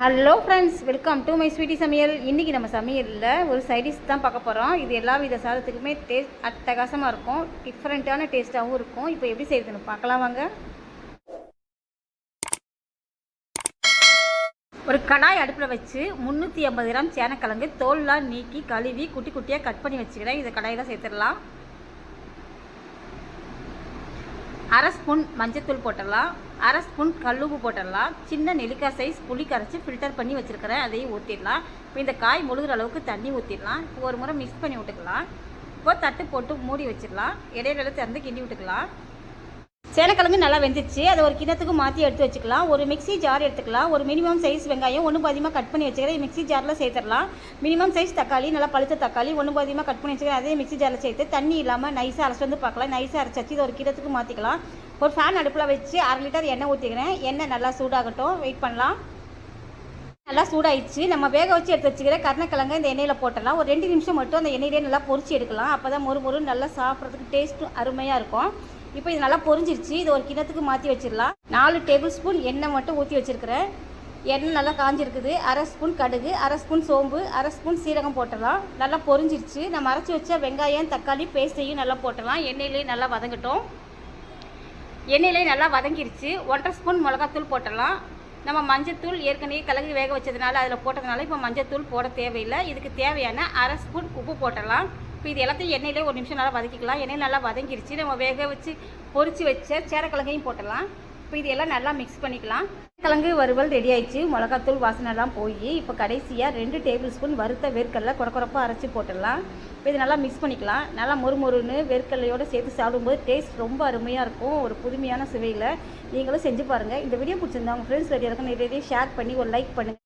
Hello friends, welcome to my sweety சமையல். இன்றைக்கி நம்ம சமையலில் ஒரு சைடிஷ் தான் பார்க்க போகிறோம். இது எல்லா வித சாதத்துக்குமே டேஸ்ட் அட்டகாசமாக இருக்கும், டிஃப்ரெண்ட்டான டேஸ்ட்டாகவும் இருக்கும். இப்போ எப்படி செய்யுதுன்னு பார்க்கலாம் வாங்க. ஒரு கடாய் அடுப்பில் வச்சு 350 கிராம் சேனக்கிழங்கு தோல்லாம் நீக்கி கழுவி குட்டி குட்டியாக கட் பண்ணி வச்சுக்கிறேன். இதை கடாயில் சேர்த்துடலாம். அரை ஸ்பூன் மஞ்சத்தூள் போட்டுடலாம். அரை ஸ்பூன் கல்லுப்பு போட்டுடலாம். சின்ன நெல்லிக்காய் சைஸ் புளி கரைச்சி ஃபில்டர் பண்ணி வச்சுருக்கிறேன், அதையும் ஊற்றிடலாம். இப்போ இந்த காய் முழுகிற அளவுக்கு தண்ணி ஊற்றிடலாம். இப்போ ஒரு முறை மிக்ஸ் பண்ணி விட்டுக்கலாம். இப்போ தட்டு போட்டு மூடி வச்சிடலாம். இடையில திறந்து கிண்டி விட்டுக்கலாம். சேனக்கிழங்கு நல்லா வெந்துச்சு. அதை ஒரு கிணத்துக்கு மாற்றி எடுத்து வச்சுக்கலாம். ஒரு மிக்ஸி ஜார் எடுத்துக்கலாம். ஒரு மினிமம் சைஸ் வெங்காயம் ஒன்று பாதியமாக கட் பண்ணி வச்சுக்கிறேன், மிக்ஸி ஜாரில் சேர்த்துடலாம். மினிமம் சைஸ் தக்காளி, நல்லா பழுத்த தக்காளி ஒன்று பாதியமாக கட் பண்ணி வச்சுக்கிறேன், அதே மிக்ஸி ஜாரில் சேர்த்து தண்ணி இல்லாமல் நைஸாக அரைச்சி வந்து பார்க்கலாம். நைஸாக அரைச்சி இதை ஒரு கிணத்துக்கு மாற்றிக்கலாம். ஒரு ஃபேன் அடுப்பில் வச்சு 1/2 லிட்டர் எண்ணெய் ஊற்றிக்கிறேன். எண்ணெய் நல்லா சூடாகட்டும், வெயிட் பண்ணலாம். நல்லா சூடாயிடுச்சு. நம்ம வேக வச்சு எடுத்து வச்சுக்கிற கருணக்கிழங்கு இந்த எண்ணெயில் போட்டலாம். ஒரு 2 நிமிஷம் மட்டும் அந்த எண்ணெயிலே நல்லா பொரிச்சு எடுக்கலாம். அப்போ தான் மொறு நல்லா சாப்பிட்றதுக்கு டேஸ்ட்டும் அருமையாக இருக்கும். இப்போ இது நல்லா பொரிஞ்சிருச்சு. இது ஒரு கிணத்துக்கு மாற்றி வச்சிடலாம். 4 டேபிள் ஸ்பூன் எண்ணெய் மட்டும் ஊற்றி வச்சுருக்கிறேன். எண்ணெய் நல்லா காஞ்சிருக்குது. அரை ஸ்பூன் கடுகு, அரை ஸ்பூன் சோம்பு, அரை ஸ்பூன் சீரகம் போட்டலாம். நல்லா பொரிஞ்சிருச்சு. நம்ம அரைச்சி வச்ச வெங்காயம் தக்காளி பேஸ்ட்டையும் நல்லா போட்டலாம். எண்ணெயிலே நல்லா வதங்கட்டும். எண்ணெயிலே நல்லா வதங்கிருச்சு. 1/2 ஸ்பூன் மிளகாத்தூள் போட்டலாம். நம்ம மஞ்சத்தூள் ஏற்கனவே கிழங்கு வேக வச்சதுனால அதில் போட்டதுனால இப்போ மஞ்சத்தூள் போட தேவையில்லை. இதுக்கு தேவையான அரை ஸ்பூன் உப்பு போட்டலாம். இப்போ இது எல்லாத்தையும் எண்ணெயிலே ஒரு நிமிஷம் நல்லா வதக்கிக்கலாம். எண்ணெய் நல்லா வதங்கிருச்சு. நம்ம வேக வச்சு பொரிச்சு வச்ச சேனக்கிழங்கையும் போட்டலாம். இப்போ இது எல்லாம் நல்லா மிக்ஸ் பண்ணிக்கலாம். கிழங்கு வறுவல் ரெடி ஆயிடுச்சு. மிளகாத்தூள் வாசனைலாம் போய் இப்போ கடைசியாக 2 டேபிள் ஸ்பூன் வறுத்த வேர்க்கடலை குறக்குறப்பாக அரைச்சி போட்டுடலாம். இப்போ இது நல்லா மிக்ஸ் பண்ணிக்கலாம். நல்லா மொறுமொறுன்னு வேர்க்கடலையோடு சேர்த்து சாப்பிடும்போது டேஸ்ட் ரொம்ப அருமையாக இருக்கும். ஒரு புதுமையான சுவையில் நீங்களும் செஞ்சு பாருங்கள். இந்த வீடியோ பிடிச்சிருந்தா உங்கள் ஃப்ரெண்ட்ஸ் ரெடியாக இருக்கும், நிறைய ஷேர் பண்ணி ஒரு லைக் பண்ணுங்கள்.